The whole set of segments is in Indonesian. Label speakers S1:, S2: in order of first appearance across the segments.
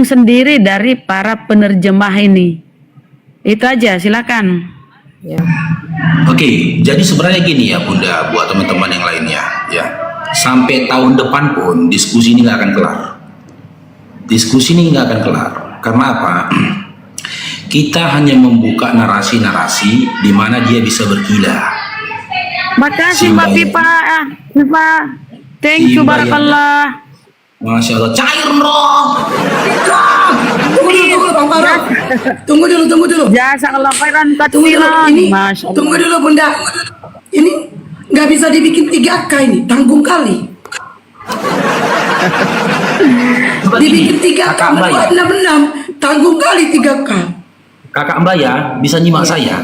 S1: sendiri dari para penerjemah ini. Itu aja, silakan.
S2: Ya.
S3: Oke, jadi sebenarnya gini ya Bunda, buat teman-teman yang lainnya ya. Sampai tahun depan pun diskusi ini nggak akan kelar. Diskusi ini nggak akan kelar. Karena apa? Kita hanya membuka narasi-narasi di mana dia bisa berkilah.
S1: Makasih Mbak Pipa. Pipa. Thank you, barakallah.
S3: Masya Allah, cair bro.
S4: Tunggu dulu.
S1: Jasa kalau khairan
S4: Tunggu dulu,
S1: katwiran.
S4: ini
S1: Masya Allah.
S4: tunggu dulu Bunda. Ini nggak bisa dibikin 3K ini, tanggung kali. Dibikin 3K,
S3: Kakak Mbak ya,
S4: 666, tanggung kali 3K.
S3: Kakak Mbak ya, bisa nyimak saya?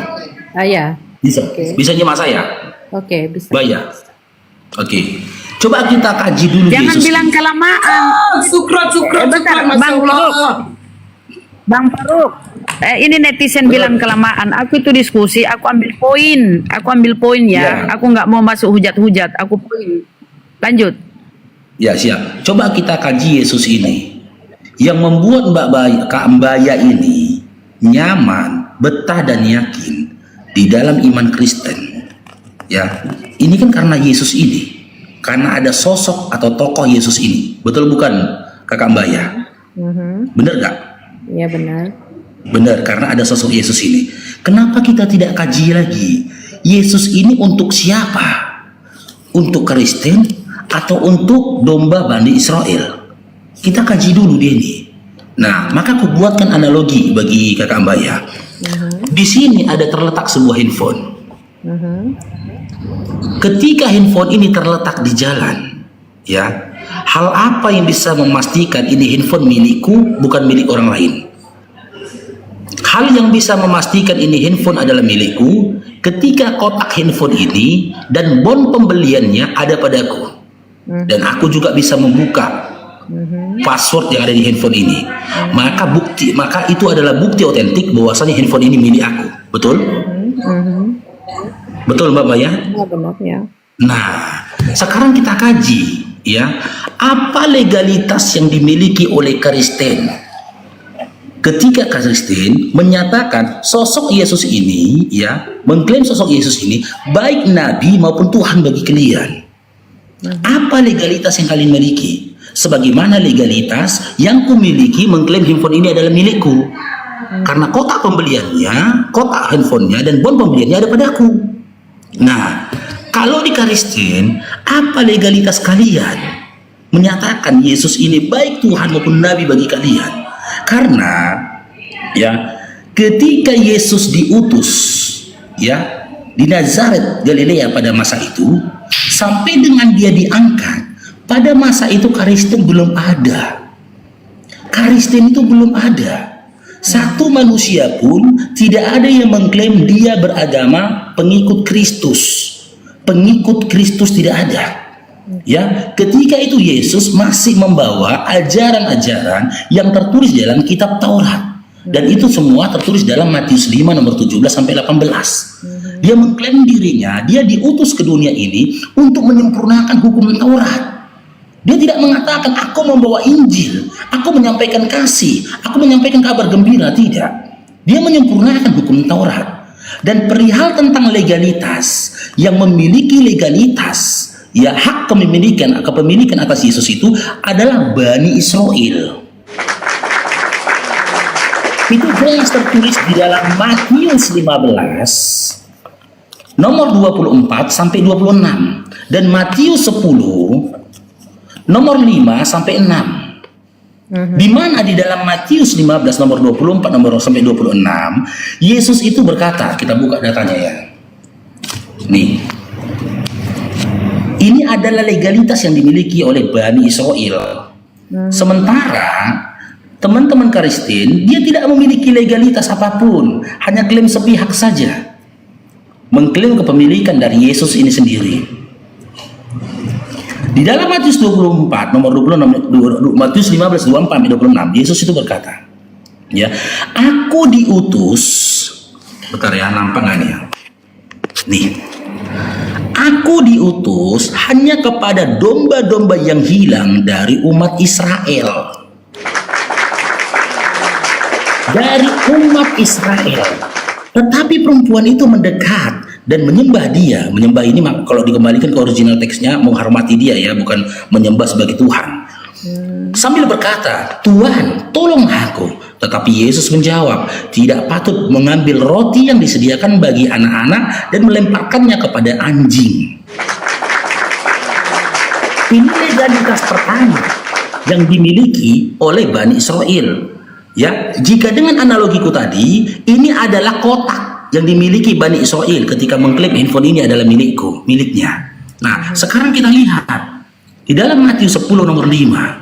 S2: Ya.
S3: Bisa,
S2: Oke.
S3: bisa nyimak saya?
S2: Oke, bisa.
S3: Mbak ya? Oke, coba kita kaji dulu
S1: Jangan
S3: Yesus
S1: bilang
S3: ini.
S1: kelamaan.
S4: Sukrat,
S1: bentar,
S4: Masya
S1: Bang
S4: Allah.
S1: Bang Faruk, ini netizen bilang kelamaan. Aku itu diskusi, aku ambil poin ya.
S3: Ya.
S1: Aku nggak mau masuk hujat-hujat, aku poin. Lanjut.
S3: Ya siap. Coba kita kaji Yesus ini. Yang membuat Kak Mbaya ini nyaman, betah dan yakin di dalam iman Kristen. Ya, ini kan karena Yesus ini. Karena ada sosok atau tokoh Yesus ini. Betul bukan Kakak Mbaya? Bener gak?
S2: Ya benar.
S3: Benar, karena ada sosok Yesus ini. Kenapa kita tidak kaji lagi? Yesus ini untuk siapa? Untuk Kristen atau untuk domba Bani Israel? Kita kaji dulu dia ini. Nah, maka aku buatkan analogi bagi Kakak Mbaya. Di sini ada terletak sebuah handphone. Ketika handphone ini terletak di jalan, ya, hal apa yang bisa memastikan ini handphone milikku bukan milik orang lain? Hal yang bisa memastikan ini handphone adalah milikku ketika kotak handphone ini dan bon pembeliannya ada padaku. Dan aku juga bisa membuka password yang ada di handphone ini. Maka itu adalah bukti otentik bahwasanya handphone ini milik aku. Betul? Betul Mbak Maya?
S2: Ya benar ya.
S3: Nah, sekarang kita kaji ya, apa legalitas yang dimiliki oleh Kristen ketika Kristen menyatakan sosok Yesus ini, ya, mengklaim sosok Yesus ini baik nabi maupun Tuhan bagi kalian. Apa legalitas yang kalian miliki? Sebagaimana legalitas yang kumiliki mengklaim handphone ini adalah milikku. Karena kotak pembeliannya, kotak handphonenya dan bon pembeliannya ada padaku. Nah, kalau di Kristen, apa legalitas kalian menyatakan Yesus ini baik Tuhan maupun nabi bagi kalian? Karena ya, ketika Yesus diutus ya di Nazaret Galilea pada masa itu, sampai dengan dia diangkat, pada masa itu Kristen belum ada. Kristen itu belum ada. Satu manusia pun tidak ada yang mengklaim dia beragama pengikut Kristus. Pengikut Kristus tidak ada. Ya, ketika itu Yesus masih membawa ajaran-ajaran yang tertulis dalam kitab Taurat. Dan itu semua tertulis dalam Matius 5 nomor 17 sampai 18. Dia mengklaim dirinya, dia diutus ke dunia ini untuk menyempurnakan hukum Taurat. Dia tidak mengatakan aku membawa Injil, aku menyampaikan kasih, aku menyampaikan kabar gembira, tidak. Dia menyempurnakan hukum Taurat. Dan perihal tentang legalitas, yang memiliki legalitas, ya, hak kepemilikan atas Yesus itu adalah Bani Israel. Itu jelas tertulis di dalam Matius 15 nomor 24 sampai 26 dan Matius 10 nomor 5 sampai 6. Di mana di dalam Matius 15 nomor 24 nomor sampai 26 Yesus itu berkata, kita buka datanya ya. Nih. Ini adalah legalitas yang dimiliki oleh Bani Israel. Sementara teman-teman Kristen dia tidak memiliki legalitas apapun, hanya klaim sepihak saja. Mengklaim kepemilikan dari Yesus ini sendiri. Di dalam Matius 24 nomor 26 Matius 15 24 26 Yesus itu berkata, ya, aku diutus. Bentar ya, nampak nggak nih? Nih. Aku diutus hanya kepada domba-domba yang hilang dari umat Israel. dari umat Israel. Tetapi perempuan itu mendekat dan menyembah dia. Menyembah ini kalau dikembalikan ke original teksnya menghormati dia ya, bukan menyembah sebagai Tuhan. Sambil berkata, "Tuhan, tolong aku." Tetapi Yesus menjawab, "Tidak patut mengambil roti yang disediakan bagi anak-anak dan melemparkannya kepada anjing." Ini legalitas pertama yang dimiliki oleh Bani Israel. Ya, jika dengan analogiku tadi, ini adalah kotak yang dimiliki Bani Israel ketika mengklaim handphone ini adalah miliknya. Nah, sekarang kita lihat di dalam Matius 10 nomor 5,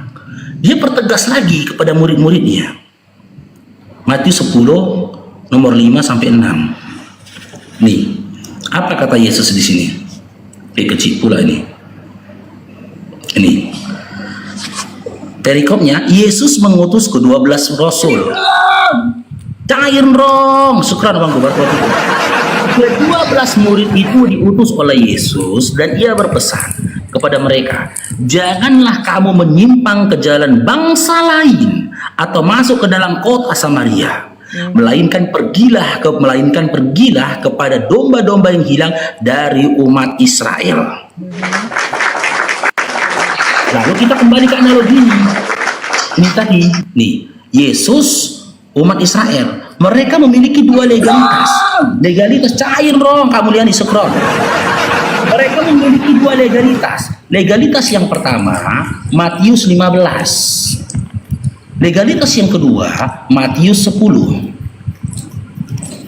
S3: dia pertegas lagi kepada murid-muridnya. Matius 10 nomor 5 sampai 6. Nih, apa kata Yesus di sini? Kecil pula ini. Ini. Perikopnya, Yesus mengutus ke-12 rasul. Cair rong, syukran Bang Gobar. Ke-12 murid itu diutus oleh Yesus dan ia berpesan kepada mereka, "Janganlah kamu menyimpang ke jalan bangsa lain atau masuk ke dalam kota Samaria, melainkan pergilah kepada domba-domba yang hilang dari umat Israel." Lalu kita kembali ke analogi ini tadi, nih Yesus, umat Israel, mereka memiliki dua legalitas cair rong, kamu lihat di scroll. Mereka memiliki dua legalitas yang pertama Matius 15, legalitas yang kedua Matius 10.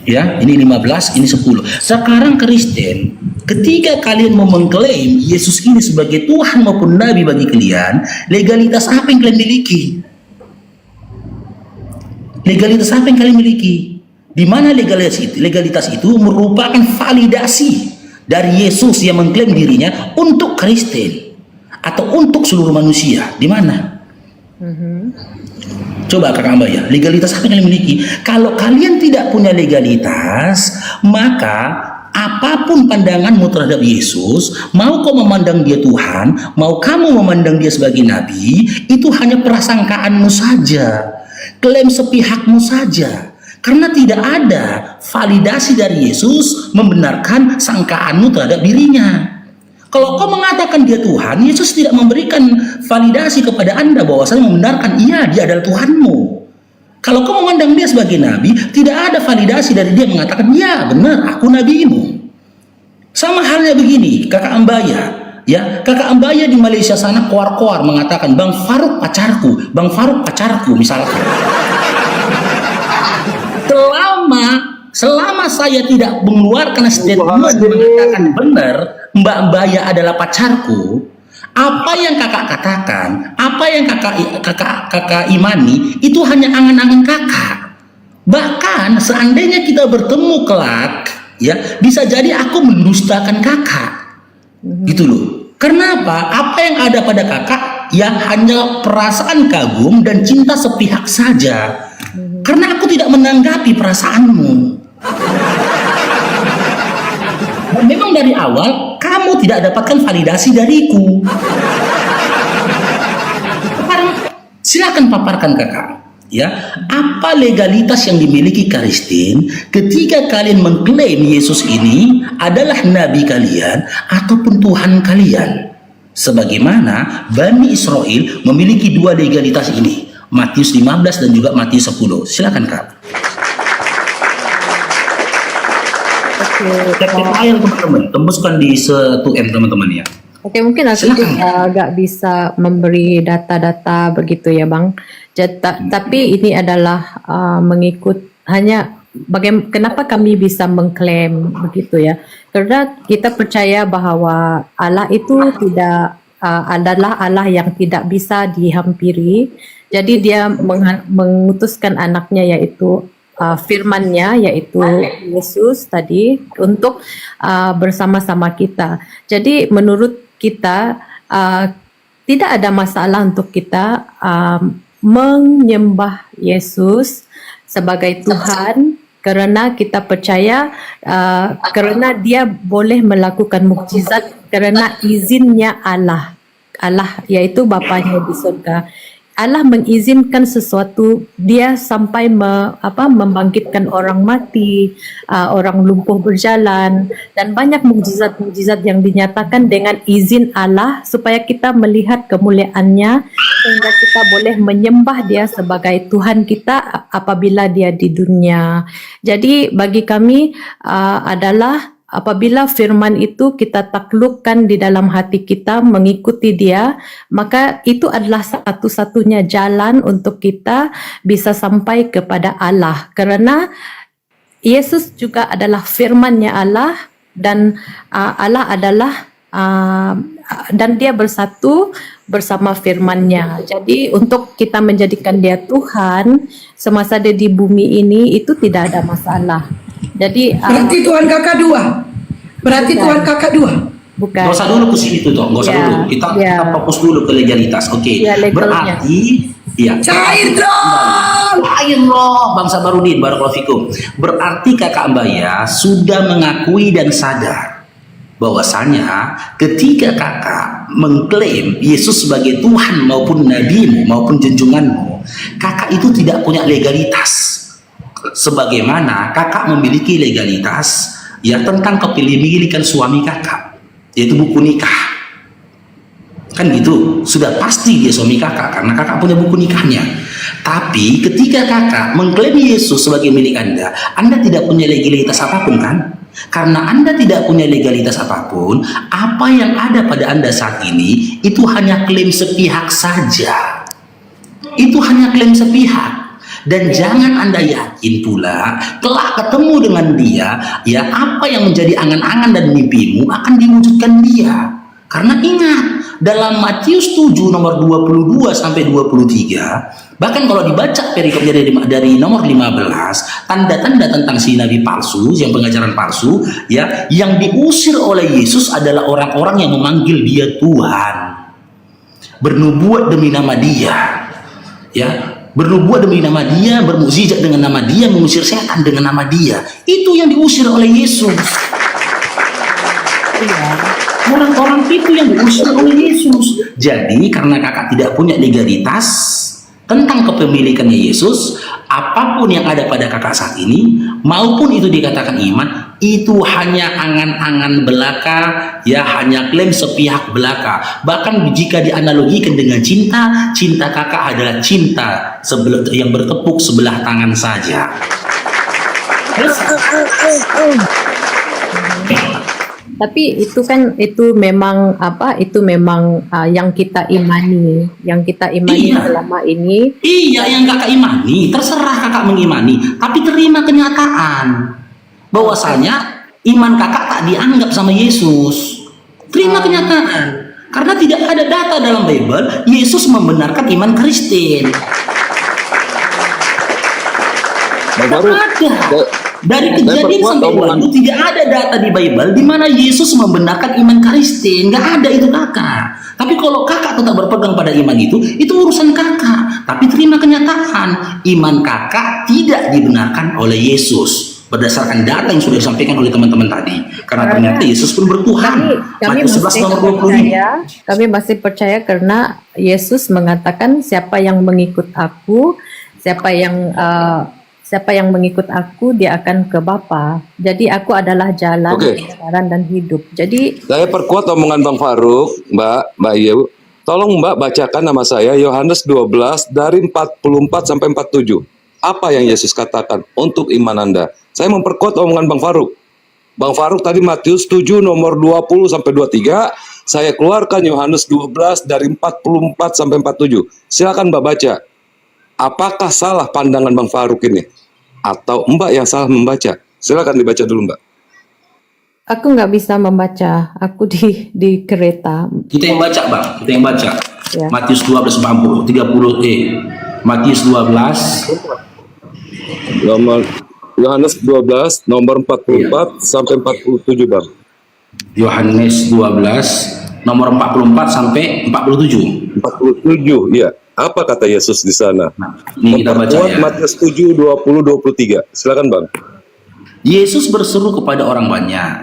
S3: Ya, ini 15, ini 10. Sekarang Kristen, ketika kalian mau mengklaim Yesus ini sebagai Tuhan maupun Nabi bagi kalian, legalitas apa yang kalian miliki? Legalitas apa yang kalian miliki? Di mana legalitas itu merupakan validasi dari Yesus yang mengklaim dirinya untuk Kristen atau untuk seluruh manusia. Di mana? Coba Kakak Mbak ya, legalitas apa yang kalian miliki? Kalau kalian tidak punya legalitas, maka apapun pandanganmu terhadap Yesus, mau kau memandang dia Tuhan, mau kamu memandang dia sebagai Nabi, itu hanya prasangkaanmu saja, klaim sepihakmu saja. Karena tidak ada validasi dari Yesus membenarkan sangkaanmu terhadap dirinya. Kalau kau mengatakan dia Tuhan, Yesus tidak memberikan validasi kepada Anda bahwasanya membenarkan iya dia adalah Tuhanmu. Kalau kau memandang dia sebagai nabi, tidak ada validasi dari dia mengatakan ya benar aku nabimu. Sama halnya begini, Kakak Ambaya, ya Kakak Ambaya di Malaysia sana koar-koar mengatakan Bang Faruk pacarku misalkan. Selama saya tidak mengeluarkan statement mengatakan benar Mbak Mbaya adalah pacarku, apa yang kakak katakan, apa yang kakak imani itu hanya angan-angan kakak. Bahkan seandainya kita bertemu kelak, ya bisa jadi aku mendustakan kakak, gitu loh. Karena apa? Apa yang ada pada kakak ya hanya perasaan kagum dan cinta sepihak saja. Karena aku tidak menanggapi perasaanmu. Dan memang dari awal kamu tidak dapatkan validasi dariku. Sekarang silakan paparkan kakak, ya apa legalitas yang dimiliki Kristen ketika kalian mengklaim Yesus ini adalah nabi kalian ataupun Tuhan kalian, sebagaimana Bani Israel memiliki dua legalitas ini, Matius 15 dan juga Matius 10. Silakan kak. Ayat teman-teman, tembuskan di 1M teman-teman ya.
S2: Oke, mungkin aku agak bisa memberi data-data begitu ya Bang. Tapi ini adalah mengikut hanya kenapa kami bisa mengklaim begitu ya. Karena kita percaya bahwa Allah itu tidak adalah Allah yang tidak bisa dihampiri. Jadi dia mengutuskan anaknya yaitu firman-Nya yaitu Yesus tadi untuk bersama-sama kita. Jadi menurut kita tidak ada masalah untuk kita menyembah Yesus sebagai Tuhan karena kita percaya karena dia boleh melakukan mukjizat karena izinnya Allah yaitu Bapanya di surga. Allah mengizinkan sesuatu, dia sampai membangkitkan orang mati, orang lumpuh berjalan, dan banyak mukjizat-mukjizat yang dinyatakan dengan izin Allah supaya kita melihat kemuliaannya sehingga kita boleh menyembah dia sebagai Tuhan kita apabila dia di dunia. Jadi bagi kami adalah apabila firman itu kita taklukkan di dalam hati kita, mengikuti dia, maka itu adalah satu-satunya jalan untuk kita bisa sampai kepada Allah. Karena Yesus juga adalah firman-Nya Allah, dan Allah adalah dan dia bersatu bersama firman-Nya. Jadi untuk kita menjadikan dia Tuhan semasa dia di bumi ini itu tidak ada masalah. Jadi
S4: Berarti Tuhan kakak dua. Berarti
S2: Bukan.
S4: Tuhan kakak dua.
S2: bukan.
S3: Nggak usah dulu ke situ toh, nggak usah
S2: Ya,
S3: dulu. Kita
S2: ya.
S3: fokus dulu ke legalitas. Oke.
S2: Ya, legalnya.
S3: Berarti ya.
S4: Cair dong.
S3: Cair loh, Bang Sabarudin, barakallahu fikum. Berarti kakak Mbaya sudah mengakui dan sadar bahwasanya ketika kakak mengklaim Yesus sebagai Tuhan maupun nabimu maupun junjunganmu, kakak itu tidak punya legalitas. Sebagaimana kakak memiliki legalitas ya tentang kepemilikan suami kakak, yaitu buku nikah. Kan gitu, sudah pasti dia suami kakak karena kakak punya buku nikahnya. Tapi ketika kakak mengklaim Yesus sebagai milik Anda tidak punya legalitas apapun kan? Karena Anda tidak punya legalitas apapun, apa yang ada pada Anda saat ini itu hanya klaim sepihak saja. Itu hanya klaim sepihak. Dan jangan Anda yakin pula telah ketemu dengan dia, ya apa yang menjadi angan-angan dan mimpimu akan diwujudkan dia. Karena ingat, dalam Matius 7 nomor 22 sampai 23, bahkan kalau dibaca perikopnya dari nomor 15, tanda-tanda tentang si nabi palsu, yang pengajaran palsu, ya, yang diusir oleh Yesus adalah orang-orang yang memanggil dia Tuhan, bernubuat demi nama dia, ya, bernubuat demi nama dia, bermukjizat dengan nama dia, mengusir setan dengan nama dia. Itu yang diusir oleh Yesus. Orang-orang itu yang diusir oleh Yesus. Jadi karena kakak tidak punya legalitas tentang kepemilikannya Yesus, apapun yang ada pada kakak saat ini, maupun itu dikatakan iman, itu hanya angan-angan belaka, ya hanya klaim sepihak belaka. Bahkan jika dianalogikan dengan cinta, cinta kakak adalah cinta yang bertepuk sebelah tangan saja.
S2: Tapi itu memang yang kita imani,
S3: Iya.
S2: selama ini.
S3: Iya, yang kakak imani, terserah kakak mengimani, tapi terima kenyataan bahwasanya iman kakak tak dianggap sama Yesus. Terima kenyataan, karena tidak ada data dalam Bible Yesus membenarkan iman Kristen.
S5: Bang
S3: Tidak
S5: Farouk,
S3: ada. Dari
S5: saya
S3: kejadian
S5: perkuat
S3: sampai
S5: omongan.
S3: lalu tidak ada data di Bible di mana Yesus membenarkan iman Kristen. Nggak ada itu kakak. Tapi kalau kakak tetap berpegang pada iman itu urusan kakak. Tapi terima kenyataan, iman kakak tidak dibenarkan oleh Yesus berdasarkan data yang sudah disampaikan oleh teman-teman tadi. Karena ternyata Yesus pun bertuhan.
S2: Kami
S3: Matius 11 nomor 25.
S2: kami masih percaya karena Yesus mengatakan siapa yang mengikut aku, siapa yang mengikut aku dia akan ke Bapa. Jadi aku adalah jalan,
S5: Oke.
S2: kebenaran dan hidup. Jadi
S5: Saya perkuat omongan Bang Farouk, Mbak Iyu. Tolong Mbak bacakan nama saya Yohanes 12 dari 44 sampai 47. Apa yang Yesus katakan untuk iman Anda? Saya memperkuat omongan Bang Farouk. Bang Farouk tadi Matius 7 nomor 20 sampai 23. Saya keluarkan Yohanes 12 dari 44 sampai 47. Silakan Mbak baca. Apakah salah pandangan Bang Farouk ini? Atau Mbak yang salah membaca? Silakan dibaca dulu Mbak.
S2: aku nggak bisa membaca. Aku di kereta.
S3: Kita yang baca, Bang. Kita yang baca.
S2: Ya.
S3: Matius 12 30 Matius 12
S5: Nomor Yohanes 12 nomor 44 sampai 47 Bang.
S3: Yohanes 12 nomor 44 sampai 47.
S5: 47 ya. Apa kata Yesus di sana?
S3: Nah, ini kita baca
S5: Memperkuat
S3: ya.
S5: Matius 7 20 23. Silakan Bang.
S3: Yesus berseru kepada orang banyak,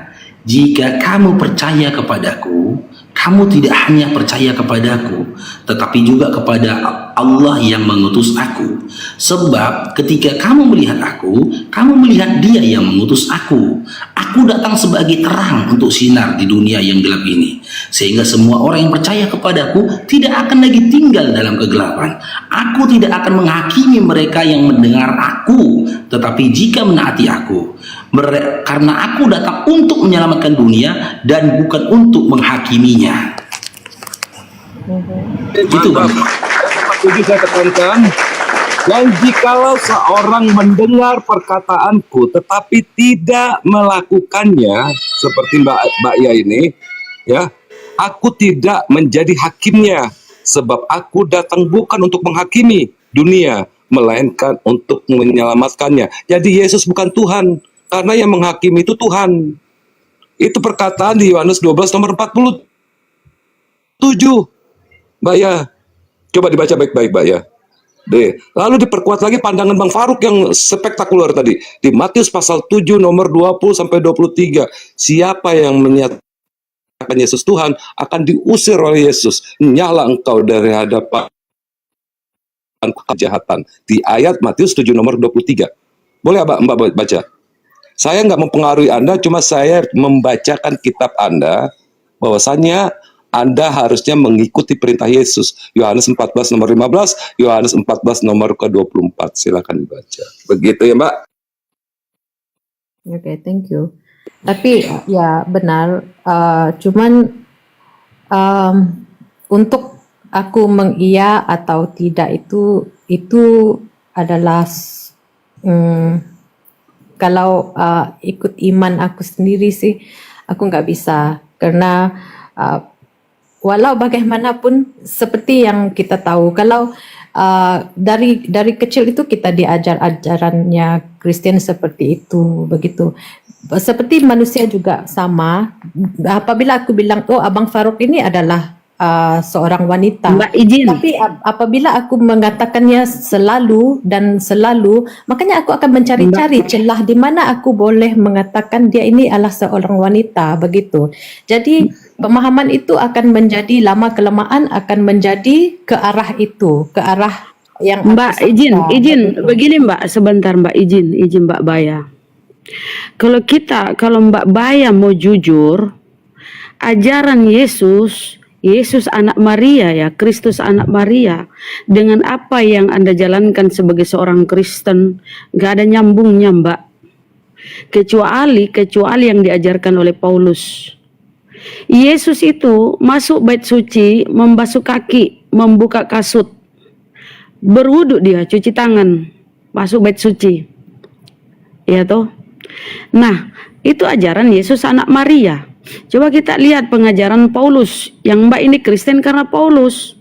S3: "Jika kamu percaya kepadaku, kamu tidak hanya percaya kepadaku, tetapi juga kepada Allah yang mengutus aku. Sebab ketika kamu melihat aku, kamu melihat Dia yang mengutus aku. Aku datang sebagai terang untuk sinar di dunia yang gelap ini, sehingga semua orang yang percaya kepadaku tidak akan lagi tinggal dalam kegelapan. Aku tidak akan menghakimi mereka yang mendengar aku, tetapi jika menaati aku. Karena aku datang untuk menyelamatkan dunia dan bukan untuk menghakiminya. Itu Bang.
S5: Setuju saya tekankan. Dan jikalau seorang mendengar perkataanku tetapi tidak melakukannya, seperti Mbak Ya ini, ya, aku tidak menjadi hakimnya, sebab aku datang bukan untuk menghakimi dunia, melainkan untuk menyelamatkannya. Jadi Yesus bukan Tuhan, karena yang menghakimi itu Tuhan. Itu perkataan di Yohanes 12 nomor 47. Mbak Ya, coba dibaca baik-baik Mbak Ya. Lalu diperkuat lagi pandangan Bang Faruk yang spektakuler tadi di Matius pasal 7 nomor 20 sampai 23. Siapa yang menyatakan Yesus Tuhan akan diusir oleh Yesus. Nyala engkau dari hadapan kejahatan. Di ayat Matius 7 nomor 23. Boleh Mbak baca? Saya nggak mempengaruhi Anda, cuma saya membacakan kitab Anda bahwasanya Anda harusnya mengikuti perintah Yesus. Yohanes 14 nomor 15, Yohanes 14 nomor ke-24. Silakan dibaca. Begitu ya, Mbak.
S2: Oke, thank you. Tapi ya benar, cuman untuk aku mengiya atau tidak itu adalah kalau ikut iman aku sendiri sih, aku nggak bisa karena walau bagaimanapun seperti yang kita tahu, kalau dari kecil itu kita diajar ajarannya Kristen seperti itu, begitu. Seperti manusia juga sama. Apabila aku bilang, oh Abang Faruk ini adalah seorang wanita,
S1: Mbak izin.
S2: tapi apabila aku mengatakannya selalu, makanya aku akan mencari-cari celah di mana aku boleh mengatakan dia ini adalah seorang wanita, begitu. Jadi pemahaman itu akan menjadi lama-kelamaan akan menjadi ke arah itu, ke arah yang
S1: Mbak
S2: aku
S1: izin,
S2: suka,
S1: izin.
S2: begitu.
S1: Begini Mbak, sebentar Mbak izin Mbak Baya. Kalau Mbak Baya mau jujur, ajaran Yesus anak Maria ya, Kristus anak Maria, dengan apa yang Anda jalankan sebagai seorang Kristen, gak ada nyambungnya Mbak. Kecuali yang diajarkan oleh Paulus. Yesus itu masuk bait suci, membasuh kaki, membuka kasut, berwudu dia, cuci tangan, masuk bait suci. Ya toh? Nah, itu ajaran Yesus anak Maria. Coba kita lihat pengajaran Paulus. Yang Mbak ini Kristen karena Paulus.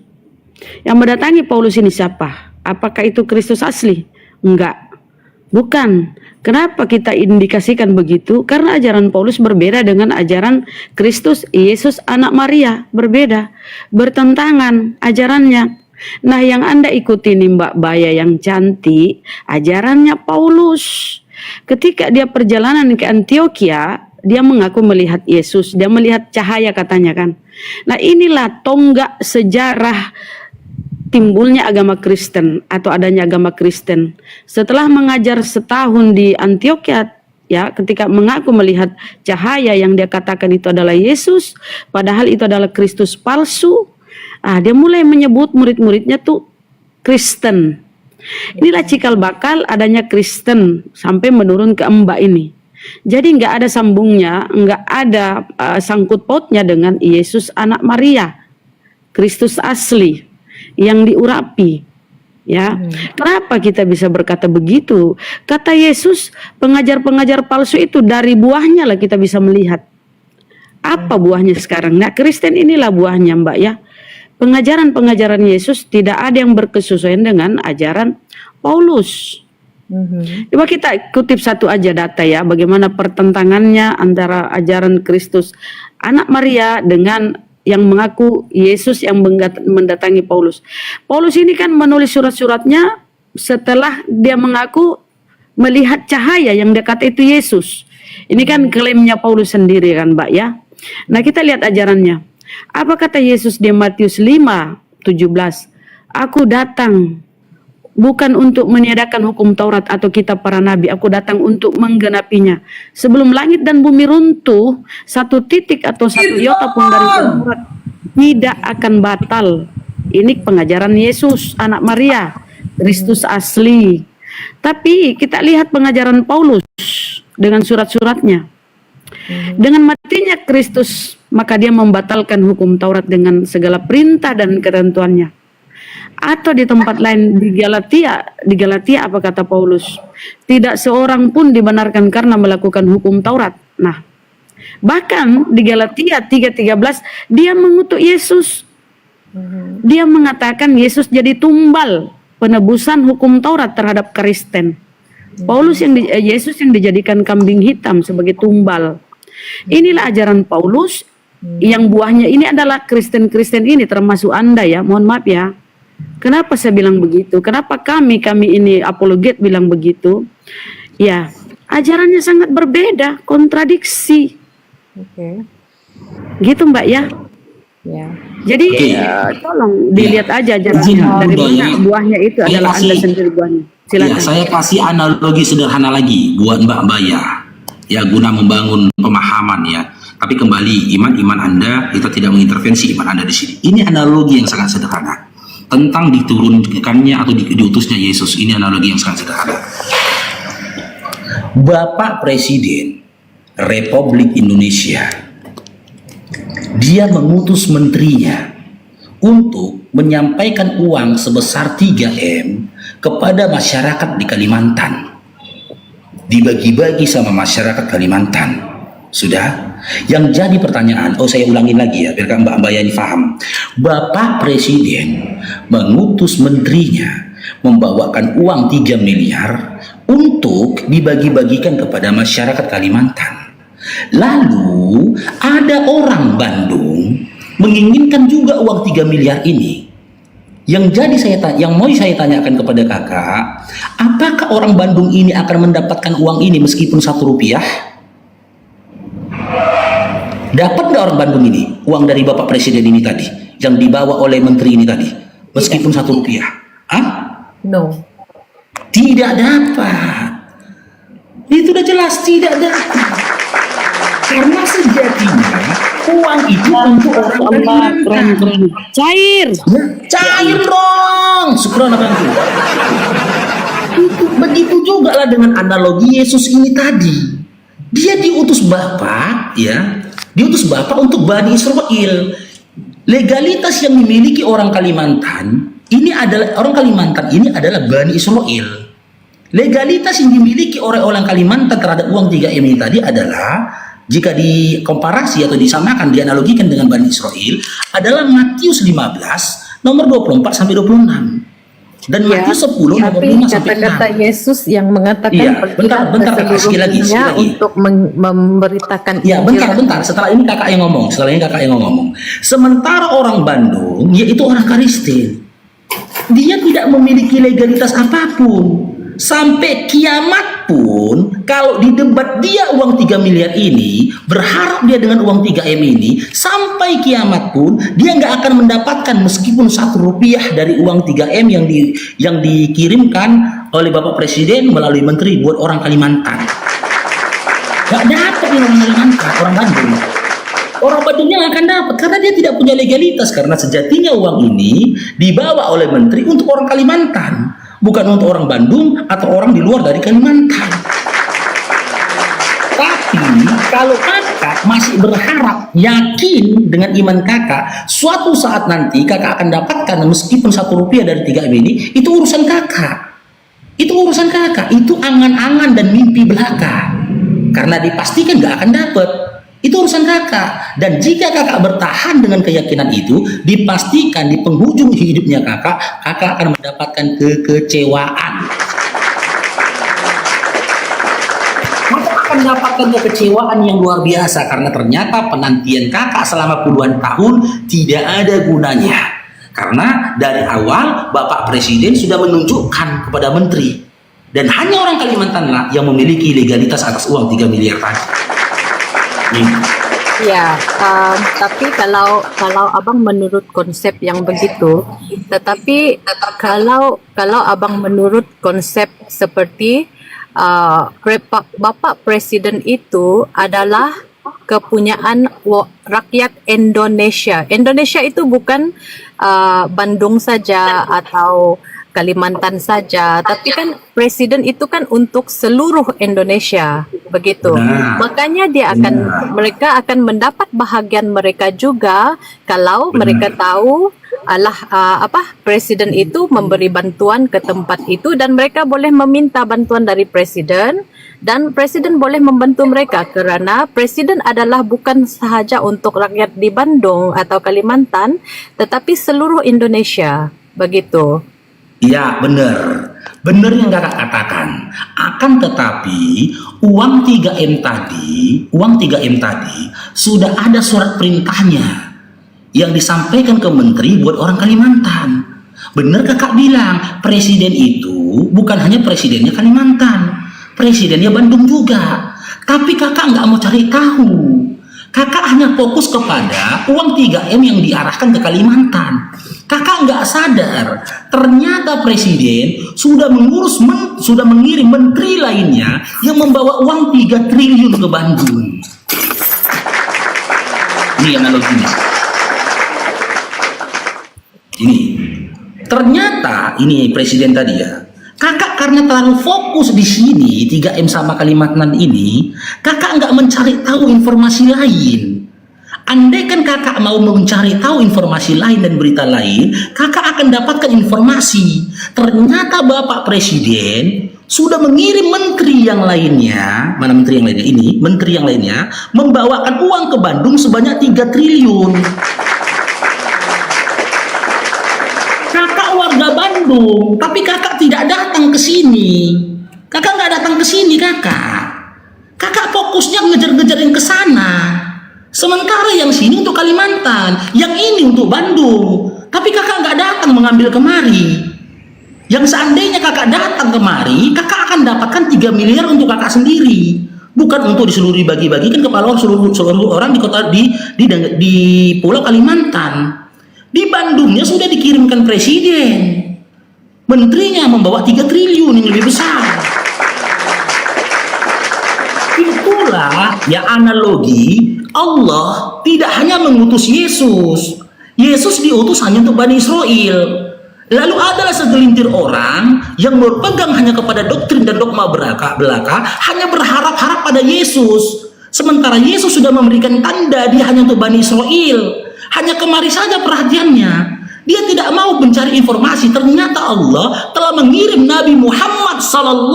S1: Yang mendatangi Paulus ini siapa? Apakah itu Kristus asli? Enggak. Bukan. Kenapa kita indikasikan begitu? Karena ajaran Paulus berbeda dengan ajaran Kristus Yesus anak Maria. Berbeda. Bertentangan ajarannya. Nah, yang Anda ikuti nih Mbak Baya yang cantik, ajarannya Paulus. Ketika dia perjalanan ke Antioquia, dia mengaku melihat Yesus, dia melihat cahaya katanya kan. Nah, inilah tonggak sejarah timbulnya agama Kristen atau adanya agama Kristen. Setelah mengajar setahun di Antioquia, ya, ketika mengaku melihat cahaya yang dia katakan itu adalah Yesus, padahal itu adalah Kristus palsu. Dia mulai menyebut murid-muridnya tuh Kristen. Inilah cikal bakal adanya Kristen sampai menurun ke Mbak ini. Jadi nggak ada sambungnya, nggak ada sangkut pautnya dengan Yesus anak Maria, Kristus asli yang diurapi. Ya, kenapa kita bisa berkata begitu? Kata Yesus, pengajar-pengajar palsu itu dari buahnya lah kita bisa melihat. Apa buahnya sekarang? Nah, Kristen inilah buahnya Mbak ya. Pengajaran-pengajaran Yesus tidak ada yang berkesesuaian dengan ajaran Paulus. Coba kita kutip satu aja data ya, bagaimana pertentangannya antara ajaran Kristus anak Maria dengan yang mengaku Yesus yang mendatangi Paulus. Paulus ini kan menulis surat-suratnya setelah dia mengaku melihat cahaya yang dekat itu Yesus. Ini kan klaimnya Paulus sendiri kan Mbak ya. Nah, kita lihat ajarannya. Apa kata Yesus di Matius 5:17? aku datang bukan untuk meniadakan hukum Taurat atau kitab para nabi, aku datang untuk menggenapinya. Sebelum langit dan bumi runtuh, satu titik atau satu iota pun dari Taurat tidak akan batal. Ini pengajaran Yesus, anak Maria, Kristus asli. Tapi kita lihat pengajaran Paulus dengan surat-suratnya. Dengan matinya Kristus, maka dia membatalkan hukum Taurat dengan segala perintah dan ketentuannya. Atau di tempat lain di Galatia apa kata Paulus? Tidak seorang pun dibenarkan karena melakukan hukum Taurat. Nah, bahkan di Galatia 3:13 dia mengutuk Yesus. Dia mengatakan Yesus jadi tumbal penebusan hukum Taurat terhadap Kristen. Yesus yang dijadikan kambing hitam sebagai tumbal. Inilah ajaran Paulus yang buahnya ini adalah Kristen-Kristen ini, termasuk Anda ya, mohon maaf ya. Kenapa saya bilang begitu? Kenapa kami ini apologet bilang begitu? Ya, ajarannya sangat berbeda, kontradiksi.
S2: Oke.
S1: Gitu Mbak ya.
S2: Ya.
S1: Jadi tolong dilihat aja ajarannya dari mana buahnya itu adalah Anda sendiri buahnya. Silakan.
S3: Ya, saya kasih analogi sederhana lagi buat Mbak Baya, ya guna membangun pemahaman ya. Tapi kembali iman Anda, kita tidak mengintervensi iman Anda di sini. Ini analogi yang sangat sederhana tentang diturunkannya atau diutusnya Yesus. Ini analogi yang sangat sederhana. Bapak Presiden Republik Indonesia, dia mengutus menterinya untuk menyampaikan uang sebesar 3M kepada masyarakat di Kalimantan. Dibagi-bagi sama masyarakat Kalimantan. Sudah? Yang jadi pertanyaan, saya ulangin lagi ya, biar Mbak Yani paham. Bapak Presiden mengutus menterinya membawakan uang 3 miliar untuk dibagi-bagikan kepada masyarakat Kalimantan. Lalu ada orang Bandung menginginkan juga uang 3 miliar ini. Yang mau saya tanyakan kepada kakak, apakah orang Bandung ini akan mendapatkan uang ini meskipun 1 rupiah? Dapat nggak orang Bandung ini uang dari Bapak Presiden ini tadi yang dibawa oleh menteri ini tadi meskipun 1 rupiah?
S2: No.
S3: Tidak dapat. Itu udah jelas tidak dapat. Karena sejatinya uang itu untuk orang
S1: Keren. Cair.
S3: Cair dong. Syukron apa itu? Begitu juga lah dengan analogi Yesus ini tadi. Dia diutus Bapak, ya, diutus Bapak untuk Bani Israel. Legalitas yang dimiliki orang Kalimantan ini adalah Bani Israel. Legalitas yang dimiliki oleh orang Kalimantan terhadap uang 3M ini tadi adalah, jika dikomparasi atau disamakan, dianalogikan dengan Bani Israel, adalah Matius 15 nomor 24 sampai 26 dan Matius 10 nomor 5 sampai 6.
S2: Kata-kata Yesus yang mengatakan
S3: bentar sekali lagi.
S2: Untuk memberitakan.
S3: Ya, bentar. Setelah ini kakak yang ngomong. Sementara orang Bandung, yaitu orang Kristen, dia tidak memiliki legalitas apapun. Sampai kiamat pun, kalau di debat dia uang 3 miliar ini, berharap dia dengan uang 3M ini, sampai kiamat pun, dia nggak akan mendapatkan meskipun 1 rupiah dari uang 3M yang dikirimkan oleh Bapak Presiden melalui menteri buat orang Kalimantan. Nggak dapat orang Kalimantan, orang Bandung. Orang Bandungnya nggak akan dapat karena dia tidak punya legalitas, karena sejatinya uang ini dibawa oleh menteri untuk orang Kalimantan, bukan untuk orang Bandung atau orang di luar dari Kalimantan. Tapi kalau kakak masih berharap, yakin dengan iman kakak, suatu saat nanti kakak akan dapatkan meskipun 1 rupiah dari 3M ini, itu urusan kakak. Itu angan-angan dan mimpi belaka. Karena dipastikan gak akan dapat. Itu urusan kakak. Dan jika kakak bertahan dengan keyakinan itu, dipastikan di penghujung hidupnya kakak akan mendapatkan kekecewaan. Kakak akan mendapatkan kekecewaan yang luar biasa, karena ternyata penantian kakak selama puluhan tahun tidak ada gunanya. Karena dari awal Bapak Presiden sudah menunjukkan kepada menteri, dan hanya orang Kalimantan lah yang memiliki legalitas atas uang 3 miliar tadi.
S2: Ya, tapi kalau abang menurut konsep yang begitu, tetapi kalau abang menurut konsep seperti Bapak Presiden itu adalah kepunyaan rakyat Indonesia. Indonesia itu bukan Bandung saja atau Kalimantan saja, tapi kan presiden itu kan untuk seluruh Indonesia, begitu.
S3: Benar.
S2: Makanya mereka akan mendapat bahagian mereka juga kalau mereka tahu presiden itu memberi bantuan ke tempat itu dan mereka boleh meminta bantuan dari presiden dan presiden boleh membantu mereka kerana presiden adalah bukan sahaja untuk rakyat di Bandung atau Kalimantan tetapi seluruh Indonesia, begitu.
S3: Ya, benar. Benar yang kakak katakan. Akan tetapi, uang 3M tadi sudah ada surat perintahnya yang disampaikan ke menteri buat orang Kalimantan. Benar kakak bilang, presiden itu bukan hanya presidennya Kalimantan, presidennya Bandung juga. Tapi kakak nggak mau cari tahu. Kakak hanya fokus kepada uang 3M yang diarahkan ke Kalimantan. Kakak nggak sadar, ternyata presiden sudah mengirim menteri lainnya yang membawa uang 3 triliun ke Bandung. Ini analoginya. Ini ternyata ini presiden tadi ya. Kakak karena terlalu fokus di sini 3M sama Kalimantan ini, kakak nggak mencari tahu informasi lain. Andai kan kakak mau mencari tahu informasi lain dan berita lain, kakak akan dapatkan informasi. Ternyata Bapak Presiden sudah mengirim menteri yang lainnya, mana menteri yang lainnya ini, menteri yang lainnya membawakan uang ke Bandung sebanyak 3 triliun. Kakak warga Bandung, tapi kakak tidak datang ke sini. Kakak nggak datang ke sini, kakak. Kakak fokusnya ngejar-ngejar yang ke sana. Sementara yang sini untuk Kalimantan, yang ini untuk Bandung. Tapi kakak nggak datang mengambil kemari. Yang seandainya kakak datang kemari, kakak akan dapatkan 3 miliar untuk kakak sendiri. Bukan untuk diseluruh bagi-bagikan kepada seluruh orang di kota di Pulau Kalimantan. Di Bandungnya sudah dikirimkan presiden. Menterinya membawa 3 triliun yang lebih besar. Itulah ya analogi Allah tidak hanya mengutus Yesus. Yesus diutus hanya untuk Bani Israel. Lalu adalah segelintir orang yang berpegang hanya kepada doktrin dan dogma belaka, hanya berharap-harap pada Yesus. Sementara Yesus sudah memberikan tanda dia hanya untuk Bani Israel. Hanya kemari saja perhatiannya. Dia tidak mau mencari informasi. Ternyata Allah telah mengirim Nabi Muhammad SAW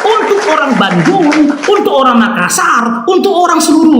S3: untuk orang Bandung, untuk orang Makassar, untuk orang seluruh